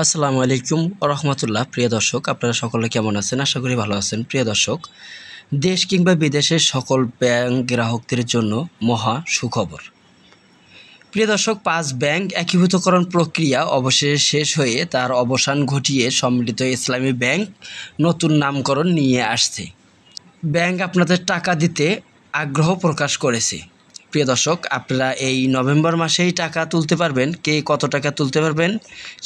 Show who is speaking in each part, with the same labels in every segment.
Speaker 1: আসসালামু আলাইকুম রহমতুল্লাহ। প্রিয় দর্শক, আপনারা সকলে কেমন আছেন? আশা করি ভালো আছেন। প্রিয় দর্শক, দেশ কিংবা বিদেশের সকল ব্যাংক গ্রাহকদের জন্য মহা সুখবর। প্রিয় দর্শক, 5 ব্যাংক একীভূতকরণ প্রক্রিয়া অবশেষে শেষ হয়ে তার অবসান ঘটিয়ে সম্মিলিত ইসলামী ব্যাংক নতুন নামকরণ নিয়ে আসছে। ব্যাংক আপনাদের টাকা দিতে আগ্রহ প্রকাশ করেছে। প্রিয় দর্শক, আপনারা এই নভেম্বর মাসেই টাকা তুলতে পারবেন। কে কত টাকা তুলতে পারবেন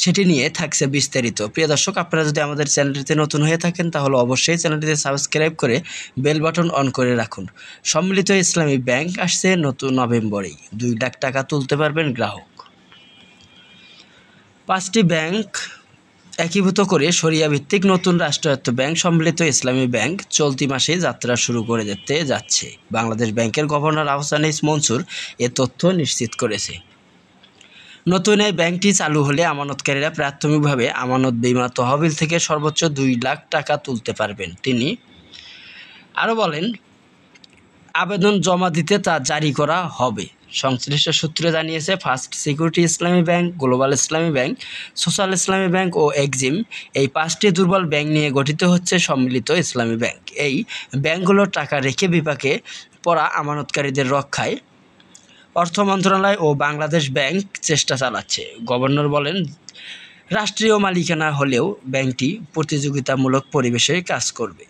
Speaker 1: সেটি নিয়ে থাকছে বিস্তারিত। প্রিয় দর্শক, আপনারা যদি আমাদের চ্যানেলটিতে নতুন হয়ে থাকেন তাহলে অবশ্যই চ্যানেলটিতে সাবস্ক্রাইব করে বেল বাটন অন করে রাখুন। সম্মিলিত ইসলামী ব্যাংক আসছে নতুন নভেম্বরেই। 2 লাখ টাকা তুলতে পারবেন গ্রাহক। 5টি ব্যাংক একীভূত করে শরিয়া ভিত্তিক নতুন রাষ্ট্রায়ত্ত ব্যাংক সম্মিলিত ইসলামী ব্যাংক চলতি মাসেই যাত্রা শুরু করে দিতে যাচ্ছে। বাংলাদেশ ব্যাংকের গভর্নর আহসান এইচ মনসুর এ তথ্য নিশ্চিত করেছে। নতুন এই ব্যাংকটি চালু হলে আমানতকারীরা প্রাথমিকভাবে আমানত বীমা তহবিল থেকে সর্বোচ্চ 2 লাখ টাকা তুলতে পারবেন। তিনি আরও বলেন, আবেদন জমা দিতে তা জারি করা হবে। সংশ্লিষ্ট সূত্রে জানিয়েছে, ফার্স্ট সিকিউরিটি ইসলামী ব্যাংক, গ্লোবাল ইসলামী ব্যাংক, সোশ্যাল ইসলামী ব্যাংক ও এক্সিম, এই 5টি দুর্বল ব্যাংক নিয়ে গঠিত হচ্ছে সম্মিলিত ইসলামী ব্যাংক। এই ব্যাংকগুলোর টাকা রেখে বিপাকে পড়া আমানতকারীদের রক্ষায় অর্থ মন্ত্রণালয় ও বাংলাদেশ ব্যাংক চেষ্টা চালাচ্ছে। গভর্নর বলেন, রাষ্ট্রীয় মালিকানা হলেও ব্যাংকটি প্রতিযোগিতামূলক পরিবেশে কাজ করবে।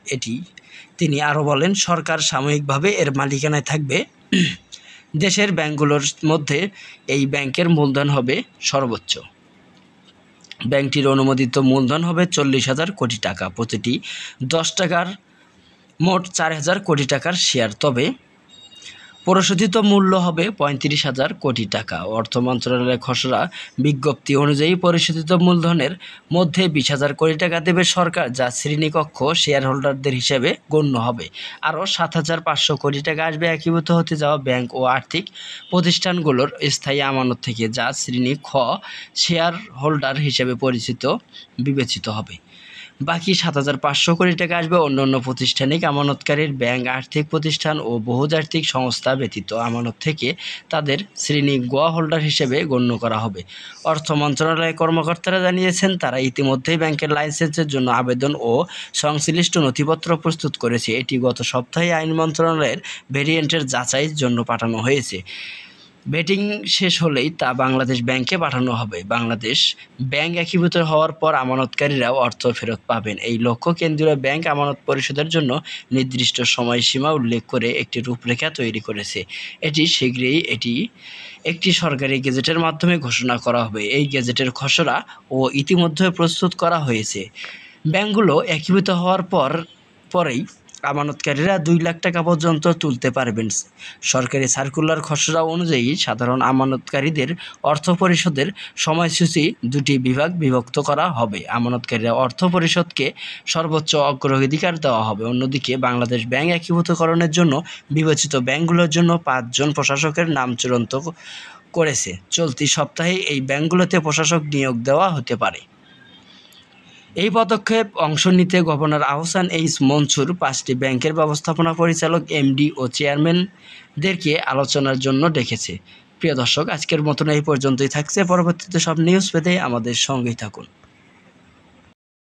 Speaker 1: তিনি আরও বলেন, সরকার সাময়িকভাবে এর মালিকানায় থাকবে। দেশের ব্যাংকগুলোর মধ্যে এই ব্যাংকের মূলধন হবে সর্বোচ্চ। ব্যাংকটির অনুমোদিত মূলধন হবে 40,000 কোটি টাকা। প্রতিটি 10 টাকার মোট 4,000 কোটি টাকার শেয়ার। তবে পরিশোধিত মূল্য হবে 35,000 কোটি টাকা। অর্থ মন্ত্রণালয়ের খসড়া বিজ্ঞপ্তি অনুযায়ী পরিশোধিত মূলধনের মধ্যে 20,000 কোটি টাকা দেবে সরকার, যা শ্রেণীকক্ষ শেয়ার হোল্ডারদের হিসেবে গণ্য হবে। আরও 7,500 কোটি টাকা আসবে একীভূত হতে যাওয়া ব্যাংক ও আর্থিক প্রতিষ্ঠানগুলোর স্থায়ী আমানত থেকে, যা শ্রেণী খ শেয়ার হোল্ডার হিসেবে বিবেচিত হবে। বাকি 7,500 কোটি টাকা আসবে অন্যান্য প্রাতিষ্ঠানিক আমানতকারীর ব্যাংক, আর্থিক প্রতিষ্ঠান ও বহুজাতিক সংস্থা ব্যতীত আমানত থেকে তাদের শ্রেণী গ হোল্ডার হিসেবে গণ্য করা হবে। অর্থ মন্ত্রণালয়ের কর্মকর্তারা জানিয়েছেন, তারা ইতিমধ্যেই ব্যাংকের লাইসেন্সের জন্য আবেদন ও সংশ্লিষ্ট নথিপত্র প্রস্তুত করেছে। এটি গত সপ্তাহে আইন মন্ত্রণালয়ের ভেরিয়েন্টের যাচাইয়ের জন্য পাঠানো হয়েছে। ভেটিং শেষ হলেই তা বাংলাদেশ ব্যাংকে পাঠানো হবে। বাংলাদেশ ব্যাংক একীভূত হওয়ার পর আমানতকারীরাও অর্থ ফেরত পাবেন। এই লক্ষ্য কেন্দ্রীয় ব্যাংক আমানত পরিশোধের জন্য নির্দিষ্ট সময়সীমা উল্লেখ করে একটি রূপরেখা তৈরি করেছে। শীঘ্রই একটি সরকারি গেজেটের মাধ্যমে ঘোষণা করা হবে। এই গেজেটের খসড়া ও ইতিমধ্যে প্রস্তুত করা হয়েছে। ব্যাংকগুলো একীভূত হওয়ার পরেই আমানতকারীরা 2 লাখ টাকা পর্যন্ত তুলতে পারবেন। সরকারি সার্কুলার খসড়া অনুযায়ী সাধারণ আমানতকারীদের অর্থ পরিশোধের সময়সূচি 2টি বিভক্ত করা হবে। আমানতকারীরা অর্থ পরিশোধকে সর্বোচ্চ অগ্রাধিকার দেওয়া হবে। অন্যদিকে বাংলাদেশ ব্যাংক একীভূতকরণের জন্য বিবেচিত ব্যাংকগুলোর জন্য 5 জন প্রশাসকের নাম চূড়ান্ত করেছে। চলতি সপ্তাহে এই ব্যাংকগুলোতে প্রশাসক নিয়োগ দেওয়া হতে পারে। এই পদক্ষেপ অংশ নিতে গভর্নর আহসান এইচ মনসুর 5টি ব্যাংকের ব্যবস্থাপনা পরিচালক, এমডি ও চেয়ারম্যানদেরকে আলোচনার জন্য ডেকেছে। প্রিয় দর্শক, আজকের মতন এই পর্যন্তই থাকছে। পরবর্তীতে সব নিউজ পেতে আমাদের সঙ্গেই থাকুন।